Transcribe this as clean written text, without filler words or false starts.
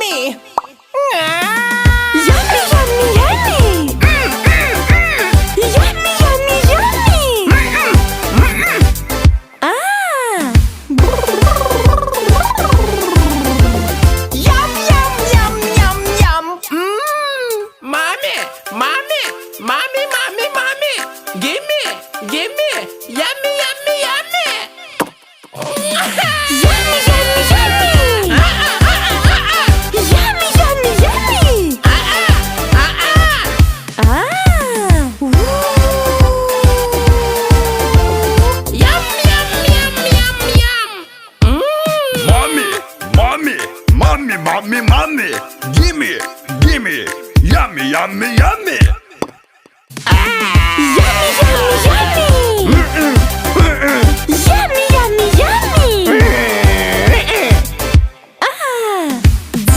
yummy. Yummy, yummy, yummy. Yummy, yummy, yummy. Ah. Yum, yum, yum, yum, yum. Mommy, mommy, mommy, mommy, mommy. Gimme, gimme. Yummy, yummy, yummy. Yummy, yummy, yummy. Yummy, yummy, yummy. Ah. Woo. Yum, yum, yum, yum, yum. Mommy, mommy, mommy, mommy, mommy. Gimme, gimme. Yummy, yummy, yummy. Ah!